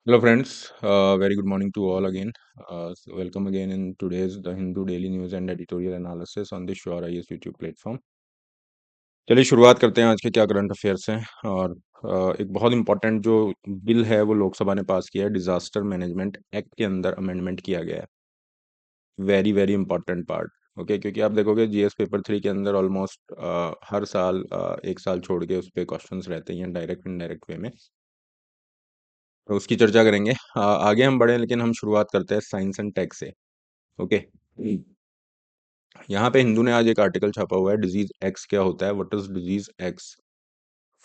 Hello, friends. Very good morning to all again. Welcome again in today's The Hindu Daily News and Editorial Analysis on the Sure IAS YouTube platform. चलिए शुरुआत करते हैं आज के क्या current affairs हैं और एक बहुत इंपॉर्टेंट जो बिल है वो लोकसभा ने पास किया है। डिजास्टर मैनेजमेंट एक्ट के अंदर अमेंडमेंट किया गया है। Very very important part. Okay, क्योंकि आप देखोगे जीएस पेपर 3 के अंदर ऑलमोस्ट हर साल एक साल छोड़ के उस पर क्वेश्चंस रहते हैं डायरेक्ट इनडायरेक्ट वे में। तो उसकी चर्चा करेंगे। आगे हम बढ़े लेकिन हम शुरुआत करते हैं साइंस एंड टेक से। ओके, यहाँ पे हिंदू ने आज एक आर्टिकल छापा हुआ है, डिजीज एक्स क्या होता है, what is disease x.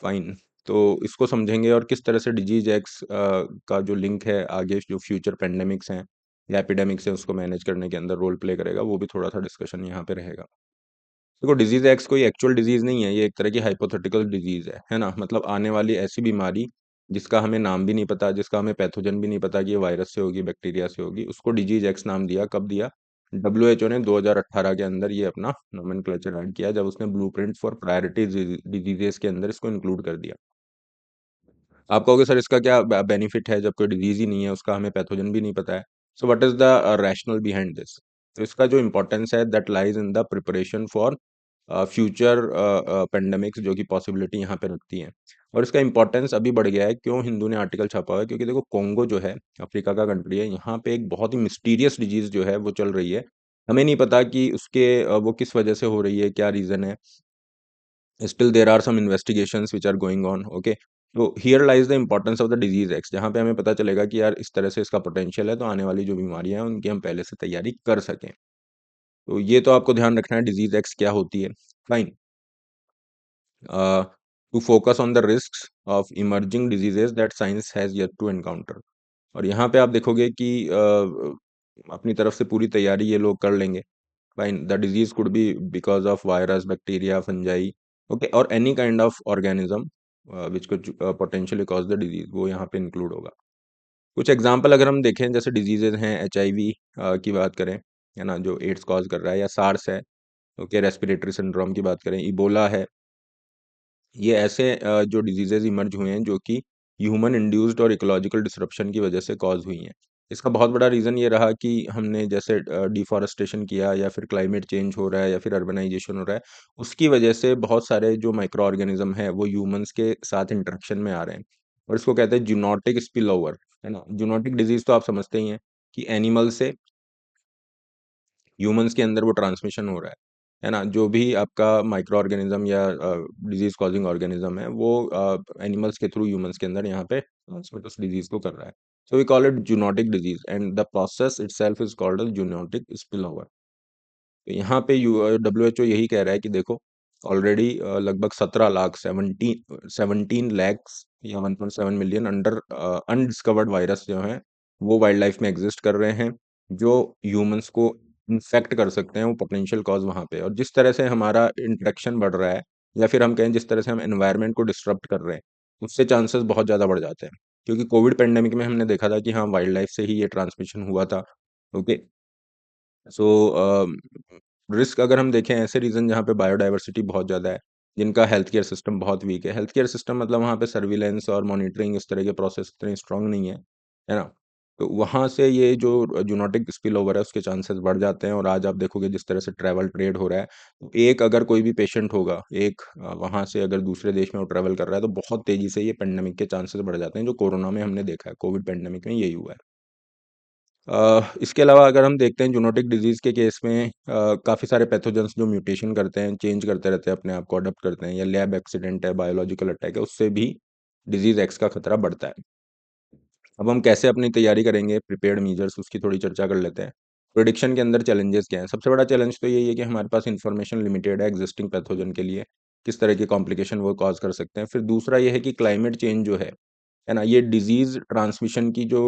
Fine. तो इसको समझेंगे और किस तरह से डिजीज एक्स का जो लिंक है आगे जो फ्यूचर पेंडेमिक्स हैं या एपिडेमिक्स हैं उसको मैनेज करने के अंदर रोल प्ले करेगा, वो भी थोड़ा सा डिस्कशन यहाँ पे रहेगा। देखो, डिजीज एक्स कोई एक्चुअल डिजीज नहीं है, ये एक तरह की हाइपोथेटिकल डिजीज है ना। मतलब आने वाली ऐसी बीमारी जिसका हमें नाम भी नहीं पता, जिसका हमें पैथोजन भी नहीं पता कि ये वायरस से होगी बैक्टीरिया से होगी, उसको डिजीज एक्स नाम दिया। कब दिया? डब्ल्यूएचओ ने 2018 के अंदर ये अपना नोमेनक्लेचर ऐड किया, जब उसने ब्लूप्रिंट फॉर प्रायोरिटी डिजीजेस के अंदर इसको इंक्लूड कर दिया। आप कहोगे सर इसका क्या बेनिफिट है जब कोई डिजीज ही नहीं है, उसका हमें पैथोजन भी नहीं पता है। So what is the rational behind this? तो इसका जो इंपॉर्टेंस है that lies in the preparation for future pandemics, जो कि पॉसिबिलिटी यहाँ पे रखती हैं। और इसका इंपॉर्टेंस अभी बढ़ गया है। क्यों हिंदू ने आर्टिकल छापा हुआ है? क्योंकि देखो, कोंगो जो है अफ्रीका का कंट्री है, यहाँ पे एक बहुत ही मिस्टीरियस डिजीज जो है वो चल रही है। हमें नहीं पता कि उसके वो किस वजह से हो रही है, क्या रीजन है। Still there are some investigations which are going on. Okay, तो here lies the importance of the disease X, जहाँ पे हमें पता चलेगा कि यार इस तरह से इसका पोटेंशियल है, तो आने वाली जो बीमारियां हैं उनकी हम पहले से तैयारी कर सकें। तो ये तो आपको ध्यान रखना है डिजीज एक्स क्या होती है। Fine. To focus on the risk of emerging diseases that science has yet to encounter. और यहाँ पे आप देखोगे कि अपनी तरफ से पूरी तैयारी ये लोग कर लेंगे। Fine, the disease could be because of virus, bacteria, fungi, okay, और any kind of organism which could potentially cause the disease, वो यहाँ पे इंक्लूड होगा। कुछ एग्जाम्पल अगर हम देखें, जैसे डिजीजेज हैं, एचआईवी की बात करें, है ना, जो एड्स कॉज कर रहा है, या सार्स है, ओके, रेस्पिरेटरी सिंड्रोम की बात करें, इबोला है। ये ऐसे जो डिजीजेज इमर्ज हुए हैं जो कि ह्यूमन इंड्यूस्ड और इकोलॉजिकल डिसरप्शन की वजह से कॉज हुई हैं। इसका बहुत बड़ा रीज़न ये रहा कि हमने जैसे डिफॉरेस्टेशन किया, या फिर क्लाइमेट चेंज हो रहा है, या फिर अर्बनाइजेशन हो रहा है, उसकी वजह से बहुत सारे जो माइक्रो ऑर्गेनिज्म है वो ह्यूमंस के साथ इंटरेक्शन में आ रहे हैं। और इसको कहते हैं जूनोटिक स्पिल ओवर, है ना। जूनोटिक डिजीज तो आप समझते ही हैं कि एनिमल से ह्यूमंस के अंदर वो ट्रांसमिशन हो रहा है ना। जो भी आपका माइक्रो ऑर्गेनिज्म या डिजीज कॉजिंग ऑर्गेनिज्म है वो एनिमल्स के थ्रू ह्यूमंस के अंदर यहाँ पे ट्रांसमिट उस डिजीज को कर रहा है। So we call it zoonotic disease and the process itself is called zoonotic spillover. तो यहाँ पे डब्ल्यूएचओ यही कह रहा है कि देखो, ऑलरेडी लगभग 17 लाख 17 लैक्स या 1.7 मिलियन अंडर अनडिस्कवर्ड वायरस जो हैं वो वाइल्ड लाइफ में एग्जिस्ट कर रहे हैं, जो ह्यूमंस को इन्फेक्ट कर सकते हैं। वो पोटेंशियल कॉज वहाँ पे, और जिस तरह से हमारा इंटरेक्शन बढ़ रहा है, या फिर हम कहें जिस तरह से हम एनवायरनमेंट को डिस्टर्ब कर रहे हैं, उससे चांसेस बहुत ज़्यादा बढ़ जाते हैं। क्योंकि कोविड पेंडेमिक में हमने देखा था कि हाँ, वाइल्ड लाइफ से ही ये ट्रांसमिशन हुआ था। ओके, सो रिस्क अगर हम देखें, ऐसे रीजन जहाँ पे बायोडाइवर्सिटी बहुत ज़्यादा है, जिनका हेल्थ केयर सिस्टम बहुत वीक है। हेल्थ केयर सिस्टम मतलब वहाँ पे सर्विलेंस और मॉनिटरिंग इस तरह के प्रोसेस इतने स्ट्रांग नहीं है ना। तो वहाँ से ये जो जूनोटिक स्पिल ओवर है उसके चांसेस बढ़ जाते हैं। और आज आप देखोगे जिस तरह से ट्रैवल ट्रेड हो रहा है, तो एक अगर कोई भी पेशेंट होगा, एक वहाँ से अगर दूसरे देश में वो ट्रैवल कर रहा है, तो बहुत तेजी से ये पेंडेमिक के चांसेस बढ़ जाते हैं, जो कोरोना में हमने देखा है, कोविड पेंडेमिक में यही हुआ है। इसके अलावा अगर हम देखते हैं जूनोटिक डिजीज़ के केस में काफ़ी सारे पैथोजेंस जो म्यूटेशन करते हैं, चेंज करते रहते हैं, अपने आप को अडॉप्ट करते हैं, या लैब एक्सीडेंट है, बायोलॉजिकल अटैक है, उससे भी डिजीज़ एक्स का खतरा बढ़ता है। अब हम कैसे अपनी तैयारी करेंगे, प्रिपेयर्ड मीजर्स, उसकी थोड़ी चर्चा कर लेते हैं। प्रेडिक्शन के अंदर चैलेंजेस क्या हैं? सबसे बड़ा चैलेंज तो यही है कि हमारे पास इन्फॉर्मेशन लिमिटेड है एग्जिस्टिंग पैथोजन के लिए, किस तरह की कॉम्प्लिकेशन वो कॉज कर सकते हैं। फिर दूसरा ये है कि क्लाइमेट चेंज जो है ना, ये डिजीज ट्रांसमिशन की जो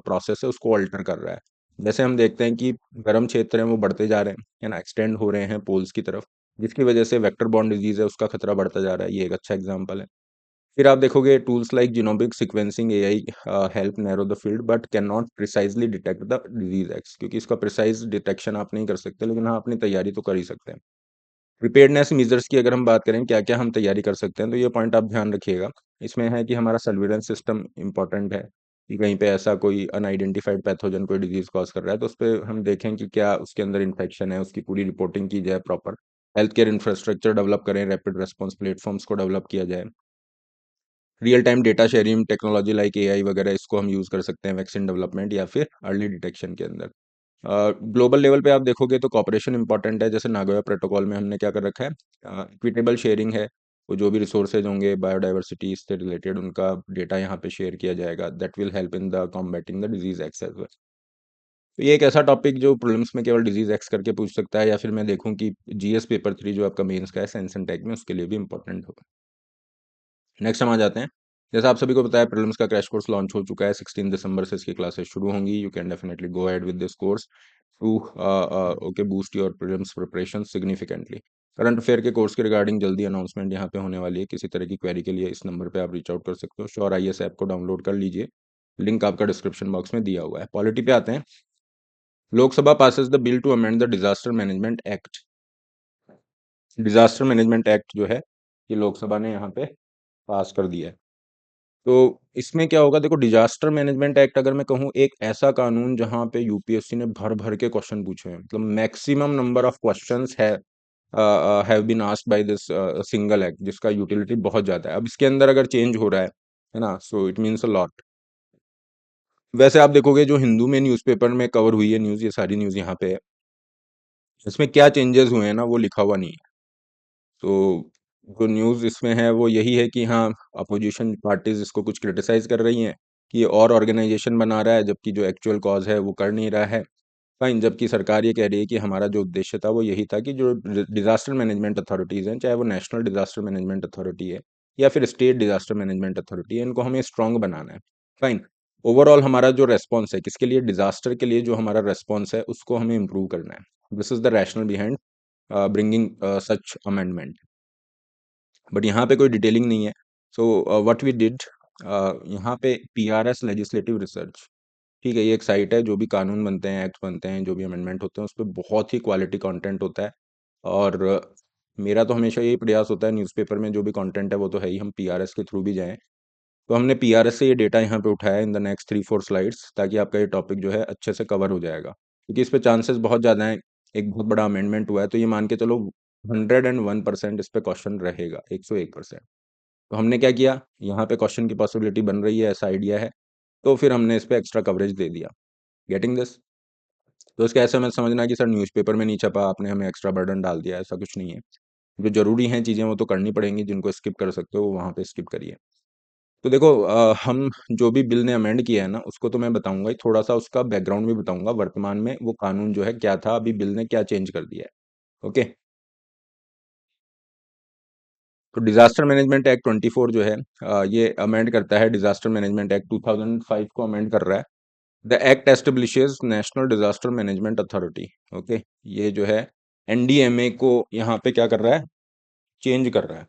प्रोसेस है उसको अल्टर कर रहा है। जैसे हम देखते हैं कि गर्म क्षेत्र हैं वो बढ़ते जा रहे हैं, है ना, एक्सटेंड हो रहे हैं पोल्स की तरफ, जिसकी वजह से वेक्टर बॉर्न डिजीज है उसका खतरा बढ़ता जा रहा है। ये एक अच्छा एग्जांपल है। फिर आप देखोगे tools like genomic sequencing AI help narrow the field but can not precisely detect the disease x, क्योंकि इसका प्रिसाइज डिटेक्शन आप नहीं कर सकते, लेकिन हाँ, अपनी तैयारी तो कर ही सकते हैं। प्रिपेयर्डनेस मेजर्स की अगर हम बात करें, क्या क्या हम तैयारी कर सकते हैं, तो ये पॉइंट आप ध्यान रखिएगा। इसमें है कि हमारा सर्विलेंस सिस्टम इंपॉर्टेंट है, कि कहीं पे ऐसा कोई अनआइडेंटिफाइड पैथोजन कोई डिजीज कॉज कर रहा है, तो उस पे हम देखें कि क्या उसके अंदर इन्फेक्शन है, उसकी पूरी रिपोर्टिंग की जाए proper, health care infrastructure develop करें, रैपिड रेस्पॉन्स प्लेटफॉर्म्स को डेवलप किया जाए, real time data sharing technology like AI वगैरह इसको हम यूज़ कर सकते हैं वैक्सीन डेवलपमेंट या फिर अर्ली डिटेक्शन के अंदर। ग्लोबल लेवल पे आप देखोगे तो कॉपरेशन इंपॉर्टेंट है, जैसे नागोया प्रोटोकॉल में हमने क्या कर रखा है, इक्विटेबल शेयरिंग है, वो जो भी रिसोर्सेज होंगे बायोडाइवर्सिटी से रिलेटेड उनका डेटा यहाँ पे शेयर किया जाएगा, that will help in the combating the disease X as well. तो ये एक ऐसा टॉपिक जो प्रीलिम्स में केवल डिजीज एक्स करके पूछ सकता है, या फिर मैं देखूं कि जीएस पेपर 3 जो आपका मेंस का है साइंस एंड टेक में, उसके लिए भी इंपॉर्टेंट होगा। नेक्स्ट हम आ जाते हैं। जैसा आप सभी को पता है प्रीलिम्स का क्रैश कोर्स लॉन्च हो चुका है, 16 दिसंबर से इसकी क्लासेस शुरू होंगी। You can definitely go ahead with this course to okay boost your prelims preparation significantly. Current affair के कोर्स के रिगार्डिंग जल्दी अनाउंसमेंट यहाँ पे होने वाली है, किसी तरह की क्वेरी के लिए इस नंबर पे आप रीच आउट कर सकते हो। श्योर आईएएस ऐप को डाउनलोड कर लीजिए, लिंक आपका डिस्क्रिप्शन बॉक्स में दिया हुआ है। पॉलिटी पे आते हैं। Lok Sabha passes the bill to amend the disaster management act. Disaster management act जो है ये लोकसभा ने यहाँ पे पास कर दिया है। तो इसमें क्या होगा, देखो डिजास्टर मैनेजमेंट एक्ट अगर मैं कहूँ एक ऐसा कानून जहां पे यूपीएससी ने भर भर के क्वेश्चन पूछे हैं, मतलब मैक्सिमम नंबर ऑफ क्वेश्चंस है have been asked by this single act, जिसका यूटिलिटी बहुत ज्यादा है। अब इसके अंदर अगर चेंज हो रहा है ना, so it means a lot. वैसे आप देखोगे जो हिंदू में न्यूज़पेपर में कवर हुई है न्यूज़, ये सारी न्यूज़ यहाँ पे है, इसमें क्या चेंजेस हुए हैं ना वो लिखा हुआ नहीं है। तो जो न्यूज़ इसमें है वो यही है कि हाँ, अपोजिशन पार्टीज इसको कुछ क्रिटिसाइज कर रही हैं कि ये और ऑर्गेनाइजेशन बना रहा है, जबकि जो एक्चुअल कॉज है वो कर नहीं रहा है। फाइन, जबकि सरकार ये कह रही है कि हमारा जो उद्देश्य था वो यही था कि जो डिजास्टर मैनेजमेंट अथॉरिटीज़ हैं, चाहे वो नेशनल डिजास्टर मैनेजमेंट अथॉरिटी है या फिर स्टेट डिजास्टर मैनेजमेंट अथॉरिटी है, इनको हमें स्ट्रांग बनाना है। फाइन, ओवरऑल हमारा जो रेस्पॉन्स है किसके लिए, डिजास्टर के लिए, जो हमारा रेस्पॉन्स है उसको हमें इम्प्रूव करना है। This is the rational behind bringing such amendment. But यहाँ पे कोई डिटेलिंग नहीं है। सो व्हाट वी डिड, यहाँ पे पीआरएस लेजिस्लेटिव रिसर्च, ठीक है, ये एक साइट है, जो भी कानून बनते हैं, एक्ट बनते हैं, जो भी अमेंडमेंट होते हैं, उस पर बहुत ही क्वालिटी कंटेंट होता है। और मेरा तो हमेशा यही प्रयास होता है, न्यूज़पेपर में जो भी कंटेंट है वो तो है ही, हम पीआरएस के थ्रू भी जाएं। तो हमने पीआरएस से ये डेटा यहाँ पे उठाया इन द नेक्स्ट 3-4 स्लाइड्स, ताकि आपका ये टॉपिक जो है अच्छे से कवर हो जाएगा, क्योंकि इस पे चांसेस बहुत ज़्यादा हैं। एक बहुत बड़ा अमेंडमेंट हुआ है, तो ये मान के चलो 101% इस पे क्वेश्चन रहेगा, 101%। तो हमने क्या किया, यहाँ पे क्वेश्चन की पॉसिबिलिटी बन रही है, ऐसा आइडिया है, तो फिर हमने इस पे एक्स्ट्रा कवरेज दे दिया। Getting this? तो इसका ऐसा मत समझना कि सर न्यूज़पेपर में नहीं छपा, आपने हमें एक्स्ट्रा बर्डन डाल दिया, ऐसा कुछ नहीं है। जो ज़रूरी हैं चीज़ें वो तो करनी पड़ेंगी, जिनको स्किप कर सकते हो वो वहाँ पे स्किप करिए। तो देखो हम जो भी बिल ने अमेंड किया है ना, उसको तो मैं बताऊंगा ही, थोड़ा सा उसका बैकग्राउंड भी बताऊंगा, वर्तमान में वो कानून जो है क्या था, अभी बिल ने क्या चेंज कर दिया है। ओके, तो डिजास्टर मैनेजमेंट एक्ट 24 जो है ये अमेंड करता है डिजास्टर मैनेजमेंट एक्ट 2005 को अमेंड कर रहा है। The act establishes national disaster management authority. Okay, ये जो है एनडीएमए को यहाँ पे क्या कर रहा है, चेंज कर रहा है।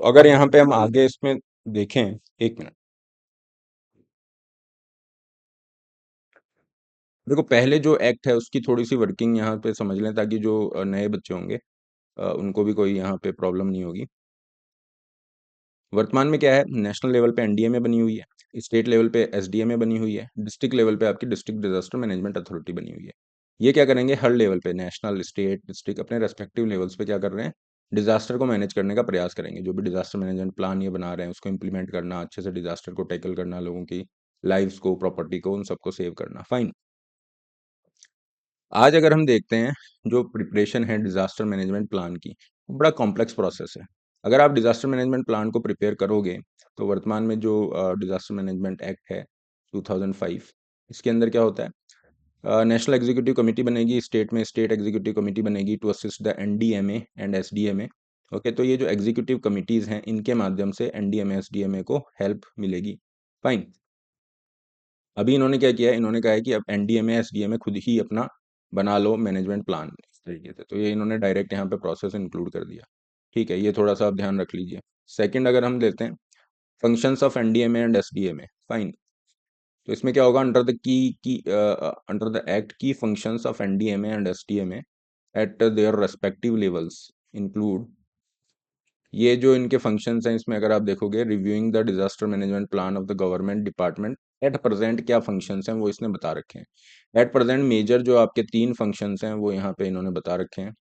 तो अगर यहाँ पे हम आगे इसमें देखें, एक मिनट, देखो पहले जो एक्ट है उसकी थोड़ी सी वर्किंग यहाँ पे समझ लें, ताकि जो नए बच्चे होंगे उनको भी कोई यहाँ पे प्रॉब्लम नहीं होगी। वर्तमान में क्या है, नेशनल लेवल पे एनडीएमए बनी हुई है, स्टेट लेवल पे एसडीएमए बनी हुई है, डिस्ट्रिक्ट लेवल पे आपकी डिस्ट्रिक्ट डिजास्टर मैनेजमेंट अथॉरिटी बनी हुई है। ये क्या करेंगे, हर लेवल पे, नेशनल, स्टेट, डिस्ट्रिक्ट, अपने रेस्पेक्टिव लेवल्स पे क्या कर रहे हैं, डिजास्टर को मैनेज करने का प्रयास करेंगे। जो भी डिजास्टर मैनेजमेंट प्लान ये बना रहे हैं उसको इम्प्लीमेंट करना, अच्छे से डिजास्टर को टैकल करना, लोगों की लाइव्स को, प्रॉपर्टी को, उन सबको सेव करना। फाइन, आज अगर हम देखते हैं जो प्रिपरेशन है डिजास्टर मैनेजमेंट प्लान की, वो बड़ा कॉम्प्लेक्स प्रोसेस है। अगर आप डिजास्टर मैनेजमेंट प्लान को प्रिपेयर करोगे, तो वर्तमान में जो डिजास्टर मैनेजमेंट एक्ट है 2005, इसके अंदर क्या होता है, नेशनल एग्जीक्यूटिव कमेटी बनेगी, स्टेट में स्टेट एग्जीक्यूटिव कमेटी बनेगी to assist the NDMA and SDMA. Okay, तो ये जो एग्जीक्यूटिव कमिटीज हैं इनके माध्यम से एनडीएमए एसडीएमए को हेल्प मिलेगी। फाइन, अभी इन्होंने क्या किया है, इन्होंने कहा है कि अब एनडीएमए एसडीएमए खुद ही अपना बना लो मैनेजमेंट प्लान इस तरीके से, तो ये इन्होंने डायरेक्ट यहाँ पे प्रोसेस इंक्लूड कर दिया। ठीक है, ये थोड़ा सा आप ध्यान रख लीजिए। सेकंड, अगर हम लेते हैं functions of NDMA and SDMA, fine, तो इसमें क्या होगा, अंडर द एक्ट की functions of NDMA and SDMA eight their respective levels include ये जो इनके फंक्शंस हैं इसमें अगर आप देखोगे, reviewing the disaster management plan of the government department at present क्या फंक्शंस हैं वो इसने बता रखे हैं। एट प्रेजेंट मेजर जो आपके 3 फंक्शंस हैं वो यहाँ पे इन्होंने बता रखे हैं।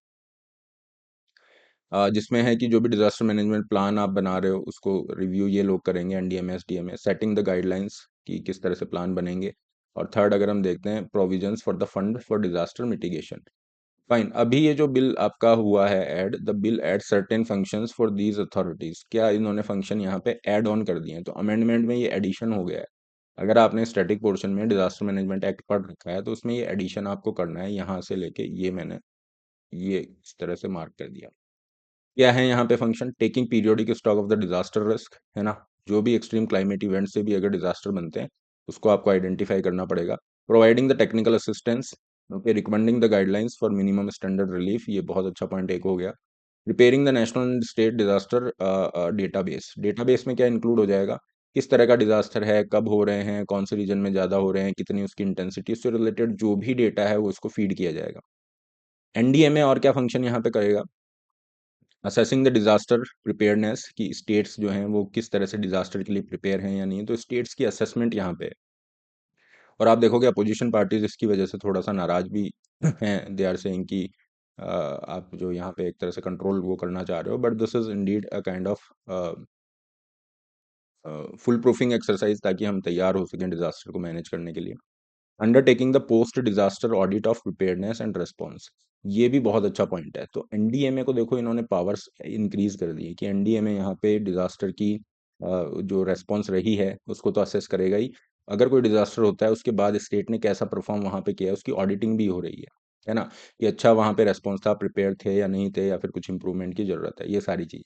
जिसमें है कि जो भी डिजास्टर मैनेजमेंट प्लान आप बना रहे हो उसको रिव्यू ये लोग करेंगे, NDMA SDMA, setting the guidelines कि किस तरह से प्लान बनेंगे। और थर्ड अगर हम देखते हैं, provisions for the fund for disaster mitigation. Fine, अभी ये जो बिल आपका हुआ है add, the bill add certain functions for these authorities, क्या इन्होंने फंक्शन यहाँ पे ऐड ऑन कर दिए हैं, तो अमेंडमेंट में ये एडिशन हो गया है। अगर आपने स्टैटिक पोर्शन में डिजास्टर मैनेजमेंट एक्ट पढ़ रखा है तो उसमें ये एडिशन आपको करना है, यहाँ से लेके ये मैंने ये इस तरह से मार्क कर दिया। क्या है यहाँ पे function, taking periodic stock of the disaster risk, है ना, जो भी एक्सट्रीम क्लाइमेट इवेंट से भी अगर डिजास्टर बनते हैं उसको आपको आइडेंटिफाई करना पड़ेगा। Providing the technical assistance, okay, recommending the guidelines for minimum standard relief, ये बहुत अच्छा पॉइंट एक हो गया। Preparing the national and state disaster database, database में क्या इंक्लूड हो जाएगा, किस तरह का डिजास्टर है, कब हो रहे हैं, कौन से रीजन में ज़्यादा हो रहे हैं, कितनी उसकी इंटेंसिटी, उससे रिलेटेड जो भी डेटा है वो उसको फीड किया जाएगा। एनडीएमए और क्या फंक्शन यहाँ पे करेगा, असेसिंग द डिजास्टर प्रिपेयरनेस, कि स्टेट्स जो हैं वो किस तरह से डिजास्टर के लिए प्रिपेयर हैं या नहीं, तो स्टेट्स की असेसमेंट यहाँ पे है। और आप देखोगे अपोजिशन पार्टीज इसकी वजह से थोड़ा सा नाराज भी हैं, दे आर सेइंग कि आप जो यहाँ पे एक तरह से कंट्रोल वो करना चाह रहे हो, but this is indeed a kind of full proofing exercise, ताकि हम तैयार हो सकें डिजास्टर को मैनेज करने के लिए। Undertaking the post disaster audit of preparedness and response, ये भी बहुत अच्छा पॉइंट है। तो एनडीएमए को देखो इन्होंने पावर्स इंक्रीज कर दी है कि एनडीएमए यहाँ पे डिजास्टर की जो रेस्पॉन्स रही है उसको तो असेस करेगा ही, अगर कोई डिजास्टर होता है उसके बाद स्टेट ने कैसा परफॉर्म वहाँ पे किया है उसकी ऑडिटिंग भी हो रही है ना, कि अच्छा वहाँ पे रेस्पॉन्स था, प्रिपेयर थे या नहीं थे, या फिर कुछ इंप्रूवमेंट की जरूरत है, ये सारी चीज।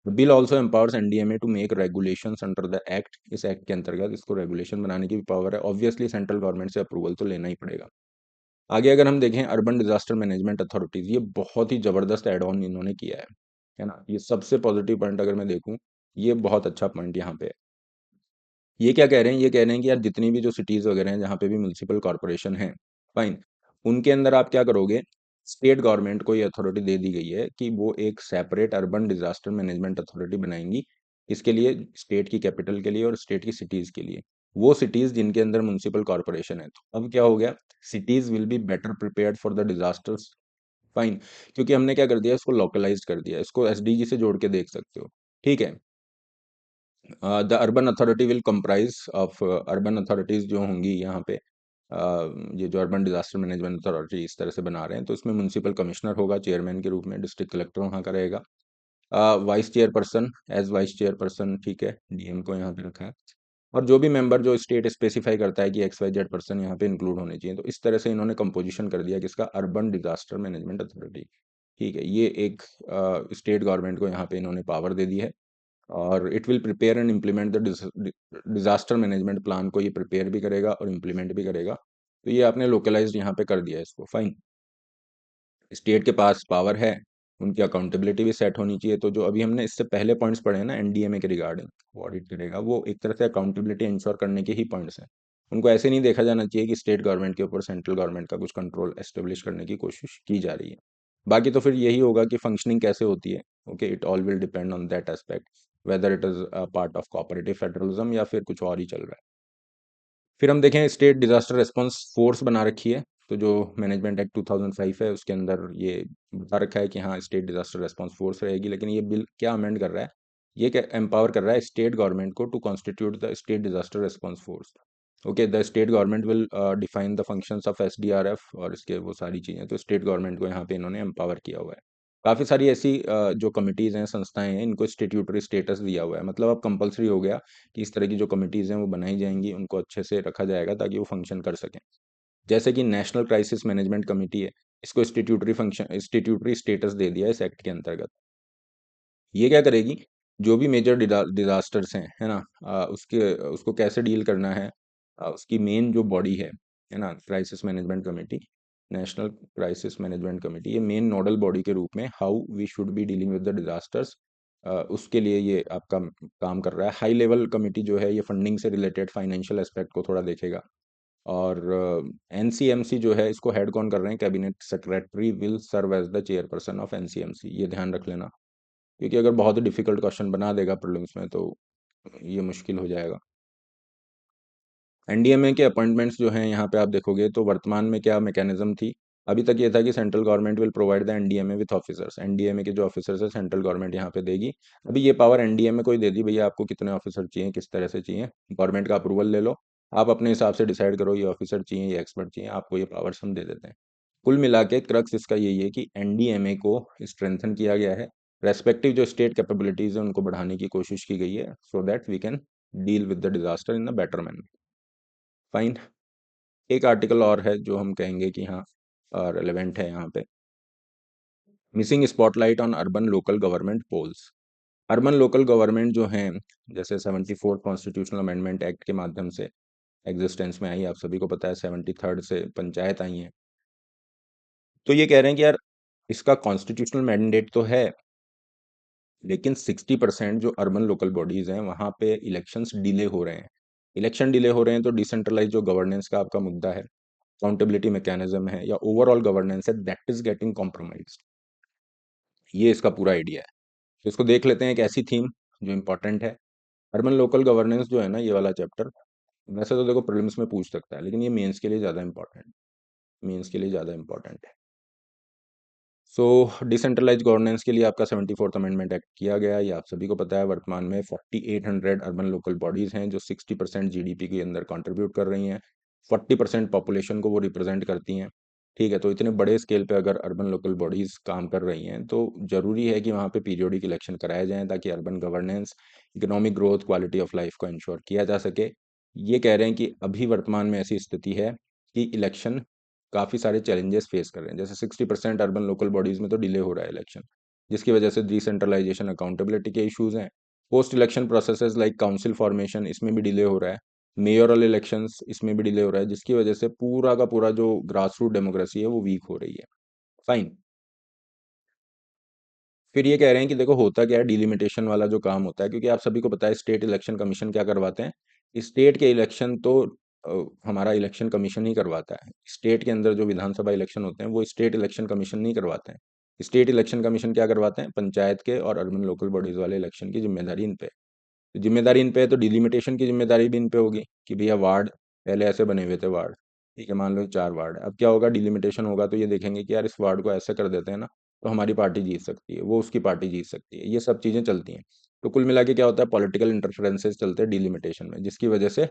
Bill also empowers NDMA to make regulations under the act, इस एक्ट के अंतर्गत इसको रेगुलेशन बनाने की भी पावर है। ऑब्वियसली सेंट्रल गवर्नमेंट से अप्रूवल तो लेना ही पड़ेगा। आगे अगर हम देखें, अर्बन डिजास्टर मैनेजमेंट अथॉरिटीज, ये बहुत ही जबरदस्त एड ऑन इन्होंने किया है ना, ये सबसे पॉजिटिव पॉइंट अगर मैं देखूं, ये बहुत अच्छा पॉइंट यहाँ पे है। ये क्या कह रहे हैं, ये कह रहे हैं कि यार जितनी भी जो सिटीज वगैरह हैं जहाँ पे भी म्यूनसिपल कॉर्पोरेशन है, फाइन, उनके अंदर आप क्या करोगे, स्टेट गवर्नमेंट को ये अथॉरिटी दे दी गई है कि वो एक separate urban disaster management authority बनाएंगी। इसके लिए स्टेट की कैपिटल के लिए और स्टेट की सिटीज के लिए, वो सिटीज जिनके अंदर म्यूनसिपल कॉर्पोरेशन है। तो अब क्या हो गया, cities will be better prepared for the disasters, fine, क्योंकि हमने क्या कर दिया, इसको लोकलाइज कर दिया, इसको एसडीजी से जोड़ के देख सकते हो, ठीक है। The urban authority will comprise of, urban authorities जो होंगी यहाँ पे, ये जो अर्बन डिजास्टर मैनेजमेंट अथॉरिटी इस तरह से बना रहे हैं, तो इसमें म्यूनसिपल कमिश्नर होगा चेयरमैन के रूप में, डिस्ट्रिक्ट कलेक्टर वहाँ का रहेगा, vice chairperson, as vice chairperson, ठीक है, डीएम को यहाँ पे रखा है। और जो भी मेंबर जो स्टेट स्पेसिफाई करता है कि एक्स वाई जेड पर्सन यहाँ पे इंक्लूड होने चाहिए, तो इस तरह से इन्होंने कंपोजिशन कर दिया किसका, अर्बन डिजास्टर मैनेजमेंट अथॉरिटी, ठीक है। ये एक स्टेट गवर्नमेंट को यहाँ पे इन्होंने पावर दे दी है, और it will prepare and implement the disaster management plan को ये प्रिपेयर भी करेगा और इम्प्लीमेंट भी करेगा। तो ये आपने लोकलाइज्ड यहाँ पे कर दिया है इसको, फाइन। स्टेट के पास पावर है, उनकी अकाउंटेबिलिटी भी सेट होनी चाहिए। तो जो अभी हमने इससे पहले पॉइंट्स पढ़े हैं ना एनडीएमए के रिगार्डिंग, वो ऑडिट करेगा, वो एक तरह से अकाउंटेबिलिटी इंश्योर करने के ही पॉइंट्स हैं। उनको ऐसे नहीं देखा जाना चाहिए कि स्टेट गवर्नमेंट के ऊपर सेंट्रल गवर्नमेंट का कुछ कंट्रोल एस्टेब्लिश करने की कोशिश की जा रही है। बाकी तो फिर यही होगा कि फंक्शनिंग कैसे होती है, okay, it all will depend on that aspect, whether it is a part of cooperative federalism या फिर कुछ और ही चल रहा है। फिर हम देखें, स्टेट डिजास्टर रिस्पांस फोर्स बना रखी है, तो जो मैनेजमेंट एक्ट 2005 है उसके अंदर ये बता रखा है कि हाँ स्टेट डिजास्टर रिस्पांस फोर्स रहेगी। लेकिन ये बिल क्या अमेंड कर रहा है, ये क्या एम्पावर कर रहा है स्टेट गवर्नमेंट को to constitute the state disaster response force. Okay, the state government will define the functions of SDRF और इसके वो सारी चीज़ें, तो स्टेट गवर्नमेंट को यहाँ पे इन्होंने एम्पावर किया हुआ है। काफ़ी सारी ऐसी जो कमिटीज़ हैं, संस्थाएं हैं, इनको स्टेट्यूटरी स्टेटस दिया हुआ है, मतलब अब कंपलसरी हो गया कि इस तरह की जो कमिटीज़ हैं वो बनाई जाएंगी, उनको अच्छे से रखा जाएगा ताकि वो फंक्शन कर सकें। जैसे कि नेशनल क्राइसिस मैनेजमेंट कमेटी है, इसको स्टेट्यूटरी फंक्शन, स्टेट्यूटरी स्टेटस दे दिया है इस एक्ट के अंतर्गत। ये क्या करेगी, जो भी मेजर डिजास्टर्स हैं, है ना, उसके उसको कैसे डील करना है, उसकी मेन जो बॉडी है ना, crisis management committee, national crisis management committee, ये मेन नोडल बॉडी के रूप में how we should be dealing with the disasters, उसके लिए ये आपका काम कर रहा है। हाई लेवल कमेटी जो है ये फंडिंग से रिलेटेड फाइनेंशियल एस्पेक्ट को थोड़ा देखेगा। और एनसीएमसी जो है इसको हेड कौन कर रहे हैं, cabinet secretary will serve as the chairperson of NCMC, ये ध्यान रख लेना। क्योंकि अगर बहुत डिफिकल्ट क्वेश्चन बना देगा प्रीलिम्स में तो ये मुश्किल हो जाएगा। एनडीएमए के अपॉइंटमेंट्स जो हैं यहाँ पे आप देखोगे तो वर्तमान में क्या मैकेनिज्म थी। अभी तक ये था कि central government will provide the NDMA with officers, NDMA के जो ऑफिसर्स है सेंट्रल गवर्नमेंट यहाँ पे देगी। अभी ये पावर एनडीएमए को ही दे दी, भैया आपको कितने ऑफिसर चाहिए, किस तरह से चाहिए, गवर्नमेंट का अप्रूवल ले लो, आप अपने हिसाब से डिसाइड करो ये ऑफिसर चाहिए, ये एक्सपर्ट चाहिए, आपको ये पावर्स हम दे देते हैं। कुल मिला के क्रक्स इसका यही है कि एनडीएमए को स्ट्रेंथन किया गया है, रेस्पेक्टिव जो स्टेट कैपेबिलिटीज है उनको बढ़ाने की कोशिश की गई है, so that we can deal with the disaster in a better manner. Fine. एक आर्टिकल और है जो हम कहेंगे कि हाँ रेलेवेंट है यहाँ पे, missing spotlight on urban local government polls. Urban local government जो हैं, जैसे 74 कॉन्स्टिट्यूशनल अमेंडमेंट एक्ट के माध्यम से एग्जिस्टेंस में आई, आप सभी को पता है 73rd से पंचायत आई हैं। तो ये कह रहे हैं कि यार इसका कॉन्स्टिट्यूशनल मैंडेट तो है, लेकिन 60% जो अर्बन लोकल बॉडीज हैं वहाँ पे इलेक्शंस डिले हो रहे हैं। इलेक्शन डिले हो रहे हैं तो डिसेंट्रलाइज जो गवर्नेंस का आपका मुद्दा है, अकाउंटेबिलिटी मैकेनिज्म है या ओवरऑल गवर्नेंस है, दैट इज गेटिंग कॉम्प्रोमाइज्ड। ये इसका पूरा आइडिया है। तो इसको देख लेते हैं, एक ऐसी थीम जो इम्पोर्टेंट है। अर्बन लोकल गवर्नेंस जो है ना, ये वाला चैप्टर वैसे तो देखो प्रीलिम्स में पूछ सकता है, लेकिन ये मेंस के लिए ज़्यादा इंपॉर्टेंट, मेंस के लिए ज़्यादा इंपॉर्टेंट है। सो डिसेंट्रलाइज गवर्नेंस के लिए आपका 74th अमेंडमेंट एक्ट किया गया, ये आप सभी को पता है। वर्तमान में 4800 अर्बन लोकल बॉडीज़ हैं जो 60% जीडीपी के अंदर कंट्रीब्यूट कर रही हैं, 40% पॉपुलेशन को वो रिप्रेजेंट करती हैं। ठीक है, तो इतने बड़े स्केल पे अगर अर्बन लोकल बॉडीज़ काम कर रही हैं तो ज़रूरी है कि वहाँ पे पीरियोडिक इलेक्शन कराए जाएँ, ताकि urban governance, economic growth, quality of life को इंश्योर किया जा सके। ये कह रहे हैं कि अभी वर्तमान में ऐसी स्थिति है कि इलेक्शन काफ़ी सारे चैलेंजेस फेस कर रहे हैं। जैसे 60% अर्बन लोकल बॉडीज़ में तो डिले हो रहा है इलेक्शन, जिसकी वजह से डिसेंट्रलाइजेशन, अकाउंटेबिलिटी के इश्यूज़ हैं। Post election processes like council formation, इसमें भी डिले हो रहा है। मेयोरल इलेक्शंस, इसमें भी डिले हो रहा है, जिसकी वजह से पूरा का पूरा जो ग्रास रूट डेमोक्रेसी है वो वीक हो रही है। फाइन। फिर ये कह रहे हैं कि देखो होता क्या है, डिलिमिटेशन वाला जो काम होता है, क्योंकि आप सभी को पता है स्टेट इलेक्शन कमीशन क्या करवाते हैं, स्टेट के इलेक्शन तो हमारा इलेक्शन कमीशन ही करवाता है। स्टेट के अंदर जो विधानसभा इलेक्शन होते हैं वो स्टेट इलेक्शन कमीशन नहीं करवाते हैं। स्टेट इलेक्शन कमीशन क्या करवाते हैं, पंचायत के और अर्बन लोकल बॉडीज वाले इलेक्शन की जिम्मेदारी इन पे है। तो जिम्मेदारी इन पे है तो डिलिमिटेशन की जिम्मेदारी भी इन पे होगी कि भैया वार्ड पहले ऐसे बने हुए थे वार्ड, ठीक है, मान लो 4 वार्ड, अब क्या होगा, डिलिमिटेशन होगा तो ये देखेंगे कि यार इस वार्ड को ऐसे कर देते हैं ना, तो हमारी पार्टी जीत सकती है, वो उसकी पार्टी जीत सकती है, ये सब चीज़ें चलती हैं। तो कुल मिला के क्या होता है, पॉलिटिकल इंटरफेरेंसेस चलते हैं डिलिमिटेशन में, जिसकी वजह से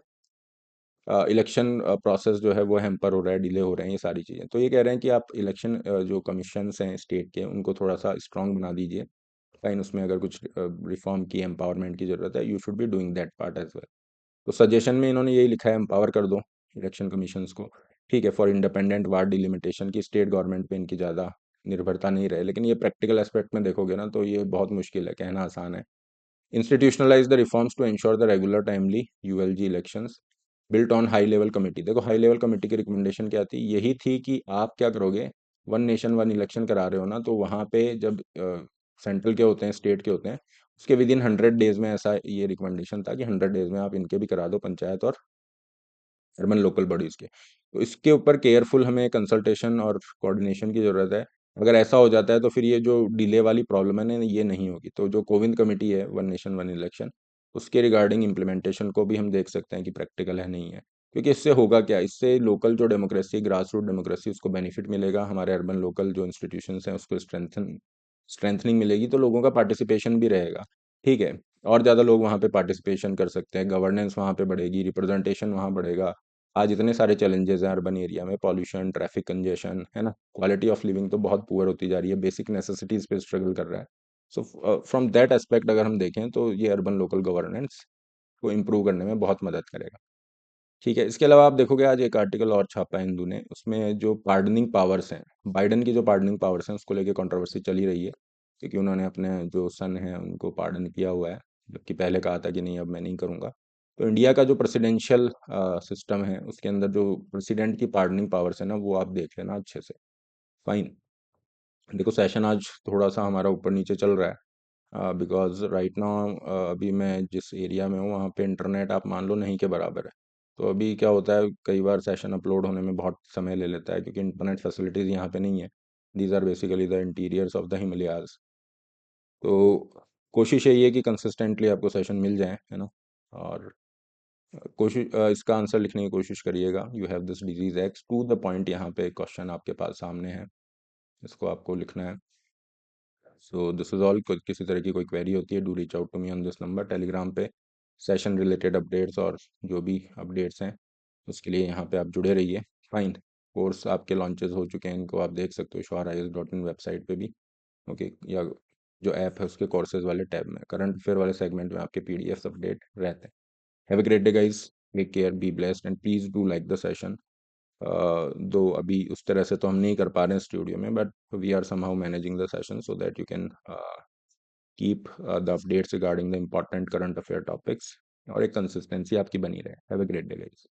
इलेक्शन प्रोसेस जो है वो हैम्पर हो रहा है, डिले हो रहे हैं, ये सारी चीज़ें। तो ये कह रहे हैं कि आप इलेक्शन जो कमीशंस हैं स्टेट के, उनको थोड़ा सा स्ट्रांग बना दीजिए। फाइन, उसमें अगर कुछ रिफॉर्म की, एम्पावरमेंट की ज़रूरत है, you should be doing that part as well. तो सजेशन में इन्होंने यही लिखा है, एम्पावर कर दो इलेक्शन कमीशंस को, ठीक है, फॉर इंडिपेंडेंट वार्ड डिलिमिटेशन की, स्टेट गवर्नमेंट पे इनकी ज़्यादा निर्भरता नहीं रहे। लेकिन ये प्रैक्टिकल एस्पेक्ट में देखोगे ना तो ये बहुत मुश्किल है, कहना आसान है। Institutionalise the reforms to ensure the regular timely ULG elections built on high level committee. देखो हाई लेवल कमेटी की रिकमेंडेशन क्या थी, यही थी कि आप क्या करोगे, वन नेशन वन इलेक्शन करा रहे हो ना, तो वहाँ पे जब सेंट्रल के होते हैं, स्टेट के होते हैं, उसके विद इन 100 डेज में, ऐसा ये रिकमेंडेशन था कि 100 डेज में आप इनके भी करा दो, पंचायत और अर्बन लोकल बॉडीज के। तो इसके ऊपर केयरफुल हमें कंसल्टेशन और कोऑर्डिनेशन की ज़रूरत है। अगर ऐसा हो जाता है तो फिर ये जो डिले वाली प्रॉब्लम है ना, ये नहीं होगी। तो जो कोविंद कमेटी है, वन नेशन वन इलेक्शन, उसके रिगार्डिंग इम्प्लीमेंटेशन को भी हम देख सकते हैं कि प्रैक्टिकल है नहीं है। क्योंकि इससे होगा क्या, इससे लोकल जो डेमोक्रेसी, ग्रास रूट डेमोक्रेसी, उसको बेनिफिट मिलेगा, हमारे अर्बन लोकल जो इंस्टीट्यूशंस हैं उसको स्ट्रेंथनिंग मिलेगी, तो लोगों का पार्टिसिपेशन भी रहेगा। ठीक है, और ज़्यादा लोग वहाँ पे पार्टिसिपेशन कर सकते हैं, गवर्नेंस वहाँ पे बढ़ेगी, रिप्रेजेंटेशन वहाँ बढ़ेगा। आज इतने सारे चैलेंजेस हैं अर्बन एरिया में, पॉल्यूशन, ट्रैफिक कंजेशन, है ना, क्वालिटी ऑफ लिविंग तो बहुत पुअर होती जा रही है, बेसिक नेसेसिटीज़ पे स्ट्रगल कर रहा है। सो फ्रॉम दैट एस्पेक्ट अगर हम देखें तो ये अर्बन लोकल गवर्नेंस को इम्प्रूव करने में बहुत मदद करेगा। ठीक है, इसके अलावा आप देखोगे आज एक आर्टिकल और छापा है हिंदू ने, उसमें जो पार्डनिंग पावर्स हैं, बाइडन की जो पार्डनिंग पावर्स हैं उसको लेके कंट्रोवर्सी चली रही है, क्योंकि उन्होंने अपने जो सन हैं उनको पार्डन किया हुआ है, जबकि पहले कहा था कि नहीं अब मैं नहीं करूँगा। तो इंडिया का जो प्रेसिडेंशियल सिस्टम है उसके अंदर जो प्रेसिडेंट की पार्डनिंग पावर्स है ना, वो आप देख लेना अच्छे से। फाइन। देखो सेशन आज थोड़ा सा हमारा ऊपर नीचे चल रहा है, बिकॉज राइट नाउ अभी मैं जिस एरिया में हूँ वहाँ पे इंटरनेट आप मान लो नहीं के बराबर है। तो अभी क्या होता है, कई बार सेशन अपलोड होने में बहुत समय ले लेता है, क्योंकि इंटरनेट फैसिलिटीज़ यहाँ पे नहीं है। These are basically the interiors of the Himalayas. तो कोशिश यही है कि कंसिस्टेंटली आपको सेशन मिल जाए, है ना। और कोशिश इसका आंसर लिखने की कोशिश करिएगा। You have this disease X, to the point. यहाँ पे क्वेश्चन आपके पास सामने है, इसको आपको लिखना है। So this is all. किसी तरह की कोई क्वेरी होती है, do reach out to me on this number. Telegram पे सेशन रिलेटेड अपडेट्स और जो भी अपडेट्स हैं उसके लिए यहाँ पे आप जुड़े रहिए। फाइन। कोर्स आपके लॉन्चेस हो चुके हैं, इनको आप देख सकते हो shureiis.in वेबसाइट पे भी। ओके, या जो ऐप है उसके कोर्सेज वाले टैब में, करंट अफेयर वाले सेगमेंट में आपके पीडीएफ अपडेट रहते हैं। Have a great day guys, take care, be blessed and please do like the session. दो अभी उस तरह से तो हम नहीं कर पा रहे हैं स्टूडियो में, but we are somehow managing the session so that you can keep the updates regarding the important current affair topics, और एक कंसिस्टेंसी आपकी बनी रहे। Have a great day guys.